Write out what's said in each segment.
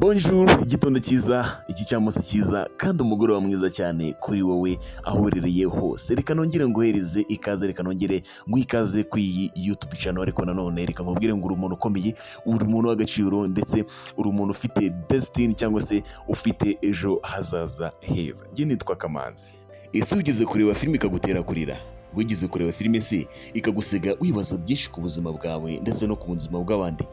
Bonjour, igitondo cyiza, igicamunsi cyiza kandi umugoroba mwiza cyane kuri wowe aho uherereye hose. Reka nongere nguhereze ikaze, reka nongere nguhe ikaze ku iyi YouTube channel, ariko nanone reka nkubwire ngo uri umuntu ukomeye, uri umuntu w'agaciro, ndetse uri umuntu ufite destiny cyangwa se ufite ejo hazaza heza. Njye nitwa Kamanzi. Ese wigeze kureba filime ikagutera kurira? Wigeze kureba filime se ikagusiga wibaza byinshi ku buzima bwawe ndetse no ku buzima bw'abandi?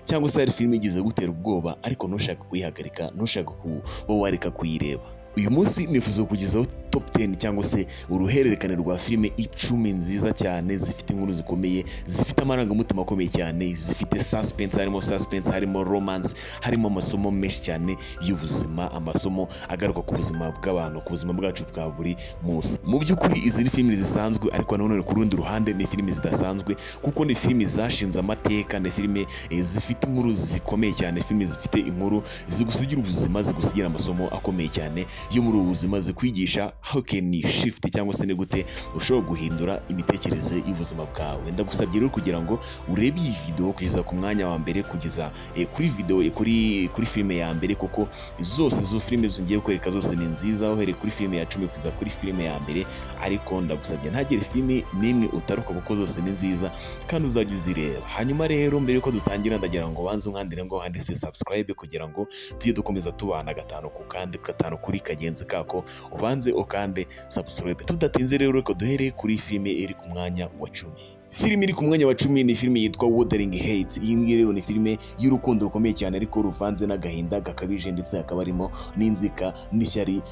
Cyangwa se hari filime igeze gutera ubwoba ariko ntushaka kuyihagarika, ntushaka kuba wareka kuyireba? Uyu munsi nifuza kugezaho top 10 cyangwa se uruhererekane rwa filime 10 nziza cyane zifite inkuru zikomeye, zifite amarangamutima akomeye cyane, zifite suspense, harimo romance, harimo amasomo menshi cyane y'ubuzima, amasomo agaruka ku buzima bw'abantu, ku buzima bwacu bwa buri munsi. Mu by'ukuri izi ni filime zisanzwe, ariko nanone ku rundi ruhande ni filime zidasanzwe kuko ni filime zashinze amateka, ni filime zifite inkuru zikomeye cyane, filime zifite inkuru zigusigira ubuzima, zigusigira amasomo akomeye cyane yo muri ubu buzima, zikwigisha how can you shift cyangwa se ni gute ushobora guhindura imitekerereze y'ubuzima bwawe. Ndagusabye rero kugira ngo urebe iyi video kugeza ku mwanya wa mbere, kugeza kuri video kuri filime ya mbere, kuko zose zo filime zongeye kwereka zose ni nziza, uhereye kuri filime ya 10 kugeza kuri filime ya mbere. Ariko ndagusabye ntagire filime nimwe utaruka kuko zose ni nziza kandi uzajya uzireba. Hanyuma rero mbere yuko dutangira, ndagira ngo banze unkandire ngo handitse subscribe kugira ngo tujye dukomeza tubana gatanu ku kandi gatanu kuri kagenzi kako, ubanze ukande subscribe. Tudatinze rero reka duhere kuri filime iri ku mwanya wa 10. Filime iri ku mwanya wa 10 ni filime yitwa Wuthering Heights. Iyi ngiyi rero ni filime y'urukundo rukomeye cyane ariko ruvanze n'agahinda gakabije, ndetse hakaba harimo n'inzika n'ishyari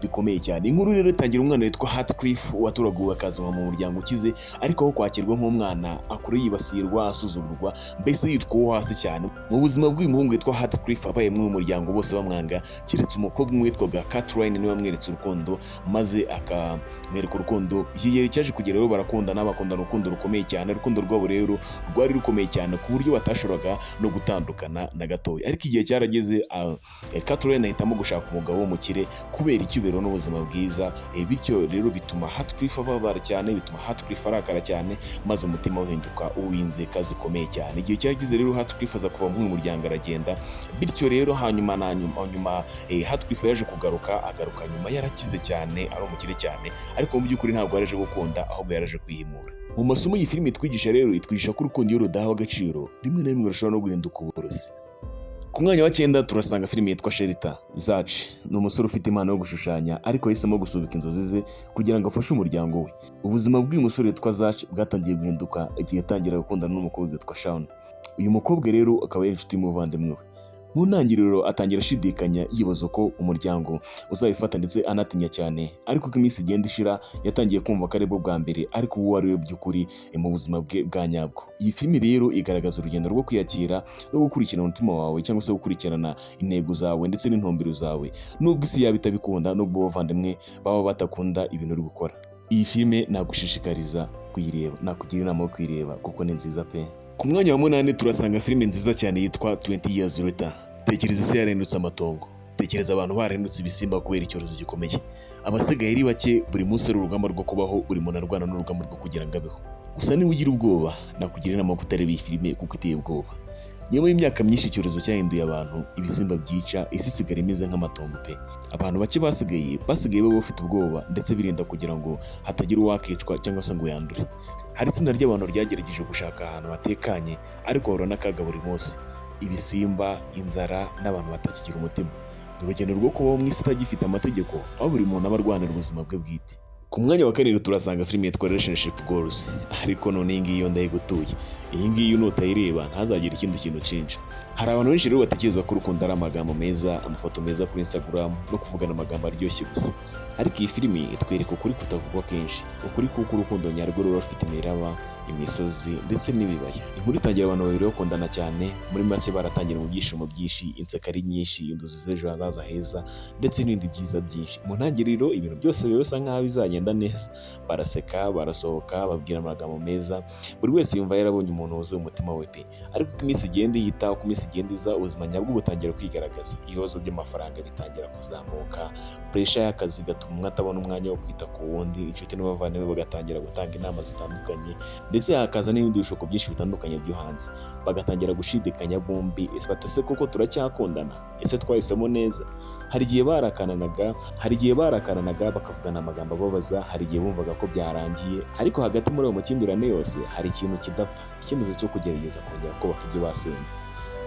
bikomeye cyane. Inkuru rero itangira umwana witwa Heathcliff waturaguwe akazanwa mu muryango ukize, ariko aho kwakirwa nk'umwana akura yibasirwa, asuzugurwa, mbese yitwaho hasi cyane. Mu buzima bw'uyu muhungu witwa Heathcliff abaye mu muryango bose bamwanga, keretse umukobwa umwe witwaga Catherine niwe wamweretse urukundo, maze akamwereka urukundo. Iki gihe cyaje kugera rero barakundana, bakundana urukundo rukomeye cyane. Urukundo rwabo rero rwari rukomeye cyane ku buryo batashoboraga no gutandukana na gatoya. Ariko igihe cyarageze, Catherine ahitamo gushaka umugabo w'umukire kubera icyubero n'ubuzima bwiza. Bityo rero bituma Heathcliff ababara cyane, bituma Heathcliff arakara cyane, maze umutima uhinduka uw'inzika zikomeye cyane. Igihe cyarageze rero Heathcliff aza kuva mu muryango aragenda. Bityo rero hanyuma Heathcliff yaje agaruka nyuma yarakize cyane, ari umukire cyane, ariko mu by'ukuri ntabwo yaraje gukunda, ahubwo yaraje kwihimura. Mu masomo iyi filime itwigisha rero, itwigisha ko urukundo iyo rudahawe agaciro rimwe na rimwe rushobora no guhinduka uburozi. Ku mwanya wa 9 turasanga filime yitwa Shelter. Zach ni umusore ufite impano yo gushushanya, ariko yahisemo gusubika inzozi ze kugira ngo afashe umuryango we. Ubuzima bw'uyu musore witwa Zach bwatangiye guhinduka igihe yatangira gukundana n'umukobwa witwa Shawn. Uyu mukobwa rero akaba yari inshuti y'umuvandimwe we. Mu ntangiriro atangira ashidikanya, yibaza ko umuryango uzabifata, ndetse anatinya cyane. Ariko uko iminsi igenda ishira, yatangiye kumva ko ari bwo bwa mbere ariko uwo ari we by'ukuri mu buzima bwe bwa nyabwo. Iyi filime rero igaragaza urugendo rwo kwiyakira no gukurikirana umutima wawe, cyangwa se gukurikirana intego zawe ndetse n'intumbero zawe, nubwo isi yaba itabikunda, nubwo abavandimwe baba batakunda ibintu uri gukora. Iyi filime nagushishikariza kuyireba, nakugira inama yo kuyireba kuko ni nziza pe. Ku mwanya wa 8 turasanga filime nziza cyane yitwa 20 Years Later. Tekereza isi yarahindutse amatongo, tekereza abantu barahindutse ibisimba kubera icyorezo gikomeye. Abasigaye ari bake, buri munsi ari urugamba rwo kubaho, buri muntu arwana n'urugamba rwo kugira ngo abeho. Gusa niba ugira ubwoba, nakugira inama yo kutareba iyi filime kuko iteye ubwoba. Nyuma y'imyaka myinshi icyorezo cyahinduye abantu, ibisimba byica, isi isigara imeze nk'amatongo pe. Abantu bake basigaye baba bafite ubwoba, ndetse birinda kugira ngo hatagira uwakicwa cyangwa se ngo yandure. Hari itsinda ry'abantu ryagerageje gushaka ahantu hatekanye, ariko bahura n'akaga buri munsi: ibisimba, inzara, n'abantu batakigira umutima. Ni urugendo rwo kubaho mu isi itagifite amategeko, aho buri muntu aba arwanira ubuzima bwe bwite. Ku mwanya wa 7 turasanga filime yitwa Relationship Goals. Ariko none iyi ngiyi yo ndayigutuye. Iyi ngiyi nutayireba ntazagira ikindi kintu cinja. Hari abantu benshi rero batekereza ko urukundo ari amagambo meza, amafoto meza kuri Instagram, no kuvugana amagambo aryoshye gusa. Ariko iyi filime itwereka ukuri kutavugwa kenshi, ukuri kuko urukundo nyarwo ruba rufite imiraba, imisozi ndetse n'ibibaya. Inkuru itangira abantu babiri bakundana cyane, muri make baratangira mu byishimo byinshi, inseko ari nyinshi, inzozi z'ejo hazaza heza, ndetse n'ibindi byiza byinshi. Mu ntangiriro ibintu byose bisa nk'aho bizagenda neza, baraseka, barasohoka, babwira amagambo meza, buri wese yumva yarabonye umuntu wuzuye umutima we pe. Ariko uko iminsi igenda ihita, uko iminsi igenda iza, ubuzima nyabwo butangira kwigaragaza. Ibibazo by'amafaranga bitangira kuzamuka, pressure y'akazi gatuma umwe atabona umwanya wo kwita ku wundi, inshuti n'abavandimwe bagatangira gutanga inama zitandukanye, ndetse hakaza n'ibindi bishuko byinshi bitandukanye byo hanze, bagatangira gushidikanya bombi, ese batese koko turacyakundana, ese twahisemo neza. Hari igihe barakananaga bakavugana amagambo ababaza, hari igihe bumvaga ko byarangiye, ariko hagati muri ayo makimbirane yose hari ikintu kidapfa, icyemezo cyo kugerageza kongera kubaka ibyo basenye.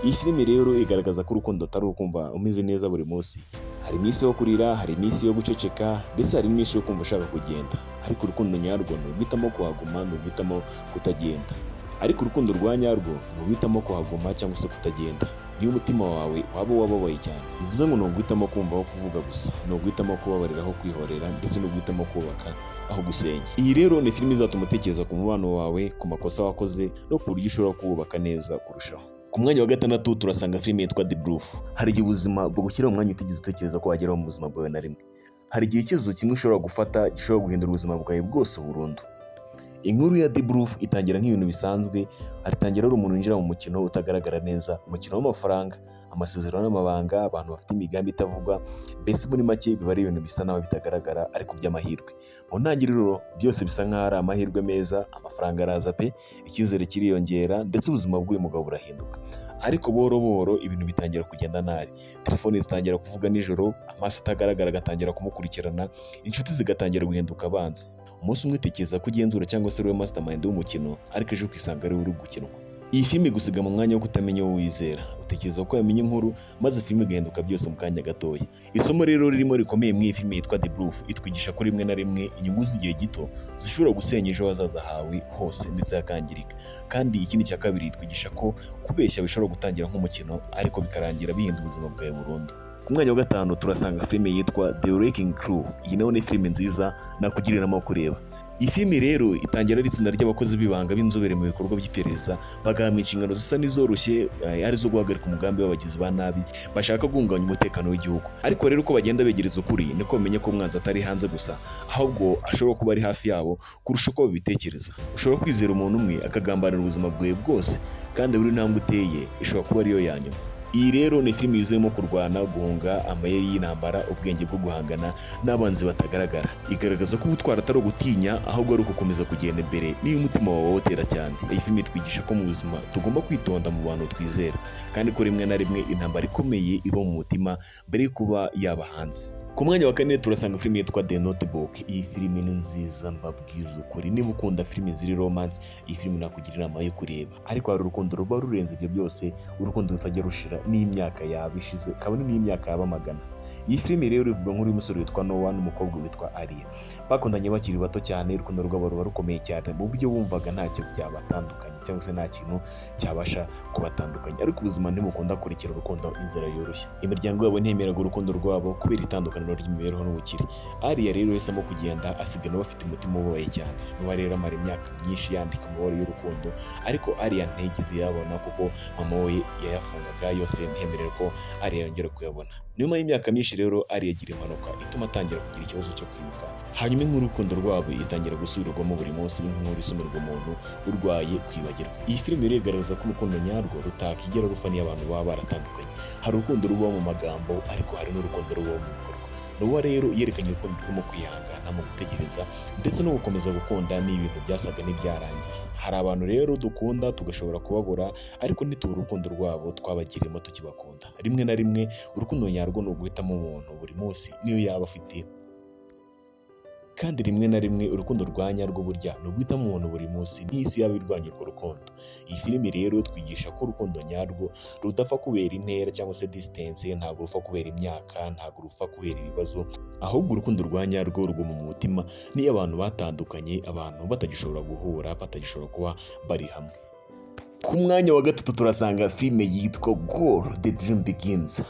Iyi filimi rero igaragaza ko urukundo atari ukumva umeze neza buri munsi. Hari iminsi yo kurira, hari iminsi yo guceceka, ndetse hari iminsi yo kumva ushaka kugenda. Ariko urukundo nyarwo ni uguhitamo kuhaguma, ni uguhitamo kutagenda. Ariko urukundo rwa nyarwo ni uguhitamo kuhaguma cyangwa se kutagenda. Niyo umutima wawe waba wababaye cyane, bivuze ngo ni uguhitamo kumva aho kuvuga gusa, ni uguhitamo kubabarira aho kwihorera, ndetse no guhitamo kubaka aho gusenya. Iyi rero ni filimi izatuma utekereza ku mubano wawe, ku makosa wakoze, no ku buryo ushobora kuwubaka neza kurushaho. Ku mwanya wa gatandatu turasanga filimi yitwa The Proof. Hari igihe ubuzima bugushyira mu mwanya utigeze utekereza ko wageraho mu buzima bwawe na rimwe. Hari igihe icyemezo kimwe ushobora gufata gishobora guhindura ubuzima bwawe bwose burundu. Inkuru ya The Proof itangira nk'ibintu bisanzwe, hatangira ari umuntu winjira mu mukino utagaragara neza, umukino w'amafaranga, amasezerano n'amabanga, abantu bafite imigambi itavugwa, mbese muri make biba ari ibintu bisa naho bitagaragara ariko by'amahirwe. Mu ntangiriro byose bisa nk'aho ari amahirwe meza, amafaranga araza pe, icyizere kiriyongera, ndetse ubuzima bw'uyu mugabo burahinduka. Ariko buhoro buhoro ibintu bitangira kugenda nabi, telefoni zitangira kuvuga nijoro, amaso atagaragara agatangira kumukurikirana, inshuti zigatangira guhinduka abanzi. Umunsi umwe utekereza ko ugenzura cyangwa se uri mastermind w'umukino, ariko ejo ukisanga ari uri gukinwa. Iyi filimi igusiga mu mwanya wo kutamenya uwo wizera, utekereza ko yamenye inkuru maze filimi igahinduka byose mu kanya gatoya. Isomo rero ririmo rikomeye muri iyi filimi yitwa The Proof itwigisha ko rimwe na rimwe inyungu z'igihe gito zishobora gusenya ejo hazaza hawe hose ndetse hakangirika. Kandi ikindi cya kabiri itwigisha ko kubeshya bishobora gutangira nk'umukino ariko bikarangira bihinda ubuzima bwawe burundu. Ku mwanya wa gatanu turasanga filime yitwa The Wrecking Crew. Iyi nayo ni filime nziza nakugira inama yo kureba. Iyi filime rero itangira ari itsinda ry'abakozi b'ibanga b'inzobere mu bikorwa by'iperereza, bagahabwa inshingano zisa n'izoroshye arizo guhagarika umugambi w'abagizi ba nabi bashaka guhungabanya umutekano w'igihugu. Ariko rero uko bagenda begereza ukuri niko bamenye ko umwanzi atari hanze gusa, ahubwo ashobora kuba ari hafi yabo kurusha uko babitekereza. Ushobora kwizera umuntu umwe akagambanira ubuzima bwawe bwose, kandi buri ntambwe uteye ishobora kuba ariyo ya nyuma. Iyi rero ni filimi yuzuyemo kurwana, guhunga, amayeri y'intambara, ubwenge bwo guhangana n'abanzi batagaragara. Igaragaza ko ubutwari atari ugutinya, ahubwo ari ugukomeza kugenda imbere niyo umutima wawe wotera cyane. Iyi filimi itwigisha ko mu buzima tugomba kwitonda mu bantu twizera, kandi ko rimwe na rimwe intambara ikomeye iba mu mutima mbere yo kuba yaba hanze. Ku mwanya wa kane turasanga filimi yitwa The Notebook. Iyi filimi ni nziza mbabwiza ukuri, niba ukunda filimi ziri romance iyi filimi nakugira inama yo kureba. Ariko hari urukundo ruba rurenze ibyo byose, urukundo rutajya rushira n'imyaka yaba ishize kabone n'imyaka yaba magana. Iyi filimi rero ivuga nk'uri umusore witwa Noah n'umukobwa witwa Aria. Bakundanye bakiri bato cyane, urukundo rwabo ruba rukomeye cyane mu buryo bumvaga ntacyo byabatandukanye cyangwa se nta kintu cyabasha kubatandukanya. Ariko ubuzima ntibukunda kurikira urukundo inzira yoroshye. Imiryango yabo ntiyemeraga urukundo rwabo kubera itandukaniro ry'imibereho n'ubukire. Aria rero yahisemo kugenda asiga Noah afite umutima ubabaye cyane. Noah rero amara imyaka myinshi yandika amabara y'urukundo, ariko Aria ntigeze yabona kuko mama we yayafungaga yose ntiyemerere ko Aria yongera kuyabona. Nyuma y'imyaka myinshi rero Aria agira impanuka ituma atangira kugira ikibazo cyo kwibuka. Hanyuma inkuru y'urukundo rwabo itangira gusubirwamo buri munsi nk'inkuru isomerwa umuntu urwaye kwibagirwa. Iyi filime rero igaragaza ko urukundo nyarwo rutakigera rupfa niyo abantu baba baratandukanye. Hari urukundo rubaho mu magambo, ariko hari n'urukundo rubaho mu bikorwa. Noah rero yerekanye urukundo rurimo kwihangana mu gutegereza ndetse no gukomeza gukunda n'ibintu byasaga n'ibyarangiye. Hari abantu rero dukunda tugashobora kubabura, ariko ntitubure urukundo rwabo twabagiriyemo tukibakunda. Rimwe na rimwe urukundo nyarwo ni uguhitamo umuntu buri munsi niyo yaba afite, kandi rimwe na rimwe urukundo rwa nyarwo burya ni uguhitamo umuntu buri munsi n'isi yaba irwanya urwo rukundo. Iyi filimi rero twigisha ko urukundo nyarwo rudapfa kubera intera cyangwa se distance, ntabwo rupfa kubera imyaka, ntabwo rupfa kubera ibibazo, ahubwo urukundo rwa nyarwo ruguma mu mutima niyo abantu batandukanye, abantu batagishobora guhura, batagishobora kuba bari hamwe. Ku mwanya wa gatatu turasanga filime yitwa Goal The Dream Begins.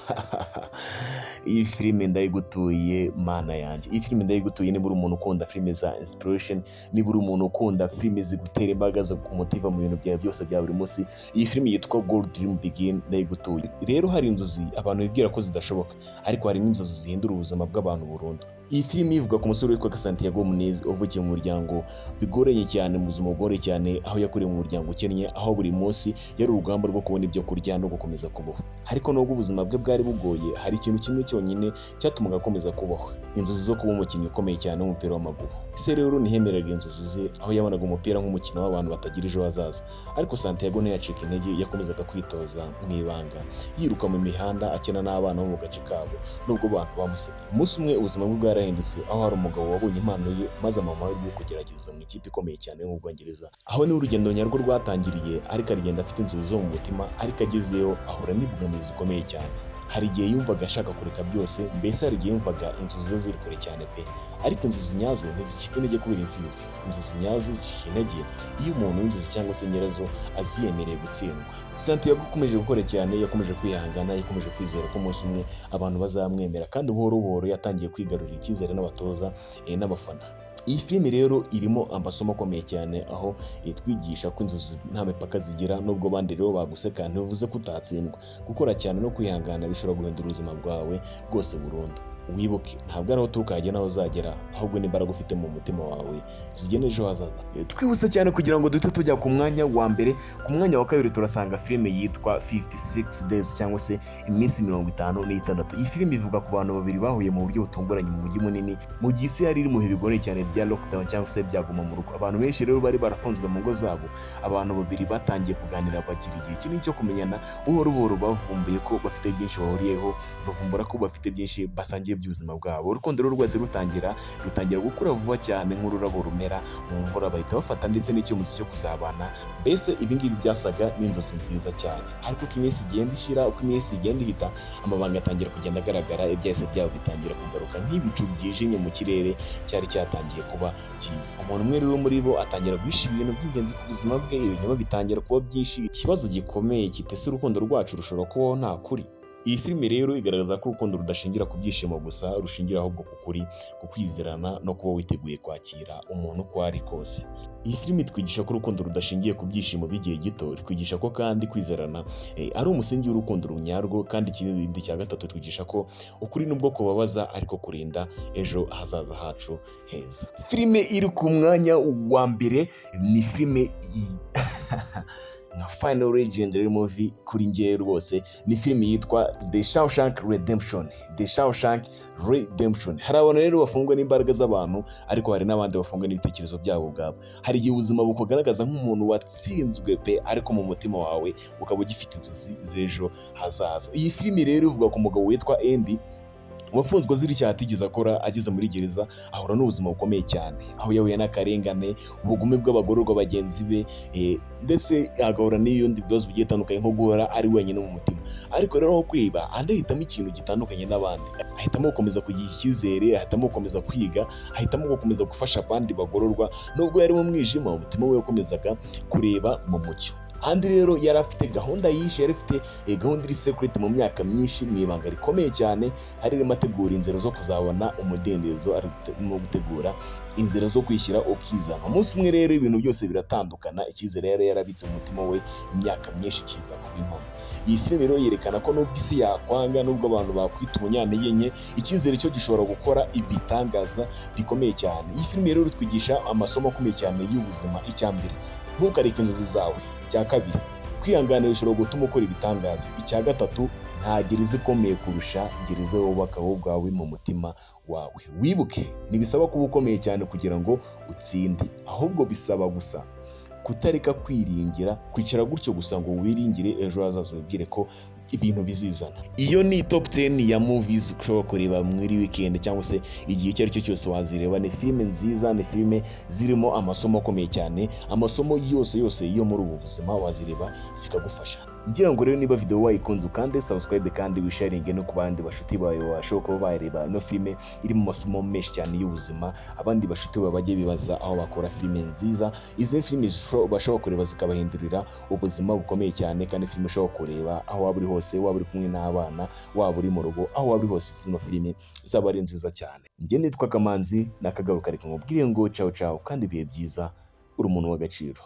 Iyi filime ndayigutuye mana yanjye. Iyi filime ndayigutuye niba uri umuntu ukunda filime za inspiration, niba uri umuntu ukunda filime zigutera imbaraga zo kumutiva mu bintu byawe byose bya buri munsi. Iyi filime yitwa Goal Dream Begin ndayigutuye. Rero hari inzozi abantu bibwira ko zidashoboka, ariko hari n'inzozi zihindura ubuzima bw'abantu burundu. Iyi filime ivuga ku musore witwa Santiago Munez uvukiye mu muryango bigoranye cyane, mu buzima bugoranye cyane, aho yakuriye mu muryango ukennye, aho buri munsi yari urugamba rwo kubona ibyo kurya no gukomeza kubaho. Ariko nubwo ubuzima bwe bwari bugoye, hari ikintu kimwe cyonyine cyatumaga akomeza kubaho, inzozi zo kuba umukinnyi ukomeye cyane w'umupira w'amaguru. Se rero ntiyemeraga inzozi ze, aho yabonaga umupira nk'umukino w'abantu batagira ejo hazaza. Ariko Santiago ntiyacika intege, yakomezaga kwitoza mu ibanga, yiruka mu mihanda akina n'abana bo mu gace kabo nubwo abantu bamusebye. Umunsi umwe ubuzima bwe bwarahindutse, aho hari umugabo wabonye impano ye maze amahirwe yo kugerageza mu ikipe ikomeye cyane yo mu Bwongereza. Aho niho urugendo nyarwo rwatangiriye, ariko arigenda afite inzozi zo mu mutima, ariko agezeyo ahura n'imbogamizi zikomeye cyane. Hari igihe yumvaga ashaka kureka byose, mbese hari igihe yumvaga inzozi ze ziri kure cyane pe. Ariko inzozi nyazo ntizicika intege kubera intsinzi. Inzozi nyazo zicika intege iyo umuntu w'inzozi cyangwa se nyirazo aziyemereye gutsindwa. Santiago yakomeje gukora cyane, yakomeje kwihangana, yakomeje kwizera ko umunsi umwe abantu bazamwemera, kandi buhoro buhoro yatangiye kwigarurira icyizere n'abatoza n'abafana. Iyi filime rero irimo amasomo akomeye cyane, aho itwigisha ko inzozi nta mipaka zigira, nubwo abandi rero baguseka ntibivuze ko utatsindwa. Gukora cyane no kwihangana bishobora guhindura ubuzima bwawe bwose burundu. Wibuke, ntabwo ari aho uturuka hagera n'aho uzagera, ahubwo n'imbaraga ufite mu mutima wawe zigena ejo hazaza. Twihuse cyane kugira ngo duhite tujya ku mwanya wa mbere. Ku mwanya wa kabiri turasanga filime yitwa 56 Days cyangwa se iminsi 56. Iyi filime ivuga ku bantu babiri bahuye mu buryo butunguranye mu mujyi munini, mu gihe isi yari iri mu bihe bigoye cyane bya lockdown cyangwa se byaguma mu rugo. Abantu benshi rero bari barafunzwe mu ngo zabo. Abantu babiri batangiye kuganira, bagira igihe kinini cyo kumenyana. Buhoro buhoro bavumbuye ko bafite byinshi bahuriyeho, bavumbura ko bafite byinshi basangiye by'ubuzima bwabo. Urukundo rero rwose rutangira gukura vuba cyane nk'ururabo rumera mu mvura, bahita bafata ndetse n'icyemezo cyo kuzabana. Mbese ibingibi byasaga n'inzozi nziza cyane, ariko uko iminsi igenda ishira, uko iminsi igenda ihita, amabanga atangira kugenda agaragara, ibyahise byabo bitangira kugaruka nk'ibicu byijimye mu kirere cyari cyatangiye kuba cyiza. Umuntu umwe rero muri bo atangira guhisha ibintu by'ingenzi ku buzima bwe, ibinyoma bitangira kuba byinshi. Ikibazo gikomeye kitese urukundo rwacu rushobora kubaho nta kuri. Iyi filime rero igaragaza ko urukundo rudashingira ku byishimo gusa, rushingira ahubwo ku kuri, ku kwizerana no kuba witeguye kwakira umuntu uko ari kose. Iyi filime itwigisha ko urukundo rudashingiye ku byishimo by'igihe gito, rikwigisha ko kandi kwizerana ari umusingi w'urukundo runyarwo. Kandi ikindi cya gatatu twigisha ko ukuri nubwo kubabaza ariko kurinda ejo hazaza hacu heza. Filime iri ku mwanya wa mbere ni filime nka Final Legendary movie kuri njye rwose, ni filime yitwa The Shawshank Redemption. The Shawshank Redemption. Hari abantu rero bafungwa n'imbaraga z'abantu, ariko hari n'abandi bafungwa n'ibitekerezo byabo ubwabo. Hari igihe ubuzima bukugaragaza nk'umuntu watsinzwe pe, ariko mu mutima wawe ukaba ugifite inzozi z'ejo hazaza. Iyi filime rero ivuga ku mugabo witwa Andy wafunzwe azira icyaha atigeze akora. Ageze muri gereza ahura n'ubuzima bukomeye cyane, aho yahuye n'akarengane, ubugome bw'abagororwa bagenzi be, ndetse agahura n'ibindi bibazo bigiye bitandukanye nko guhora ari wenyine mu mutima. Ariko rero aho kwiba, andi ahitamo ikintu gitandukanye n'abandi. Ahitamo gukomeza kugira icyizere, ahitamo gukomeza kwiga, ahitamo gukomeza gufasha abandi bagororwa. Nubwo yari mu mwijima, umutima we wakomezaga kureba mu mucyo. Andi rero yari afite gahunda yishe, yari afite gahunda iri secret mu myaka myinshi, mu ibanga rikomeye cyane. Hari arimo ategura inzira zo kuzabona umudendezo, arimo gutegura inzira zo kwishyira ukizana. Umunsi umwe rero ibintu byose biratandukana. Icyizere yari yarabitse mu mutima we imyaka myinshi kiza kuba impamo. Iyi filime rero yerekana ko nubwo isi yakwanga, nubwo abantu bakwita umunyantege nke, icyizere cyo gishobora gukora ibitangaza bikomeye cyane. Iyi filime rero itwigisha amasomo akomeye cyane y'ubuzima. Icya mbere, ntukareke inzozi zawe. Icya kabiri, kwihangana bishobora gutuma ukora ibitangaza. Icya gatatu, nta gereza ikomeye kurusha gereza wubaka wowe ubwawe mu mutima wawe. Wibuke, ntibisaba kuba ukomeye cyane kugira ngo utsinde, ahubwo bisaba gusa kutareka kwiringira, kwicara gutyo gusa ngo wiringire ejo hazaza wibwire ko ibintu bizizana. Iyo ni top 10 ya movies ushobora kureba muri weekend cyangwa se igihe icyo ari cyo cyose wazireba. Ni filime nziza, ni filime zirimo amasomo akomeye cyane. Amasomo yose yo muri ubu buzima wazireba zikagufasha. Ngira ngo rero niba video wayikunze ukande subscribe kandi wisharinge no ku bandi bashuti bawe bashobora kuba bareba ino filime iri mu masomo menshi cyane y'ubuzima. Abandi bashuti bawe bajye bibaza aho bakora filime nziza. Izi filime bashobora kureba zikabahindurira ubuzima bukomeye cyane, kandi filime ushobora kureba aho waba uri hose, waba uri kumwe n'abana, waba uri mu rugo, aho waba uri hose, zino filime zaba ari nziza cyane. Njye nitwa Kamanzi, nakagaruka reka nkubwire ngo ciao ciao kandi ibihe byiza, uri umuntu w'agaciro.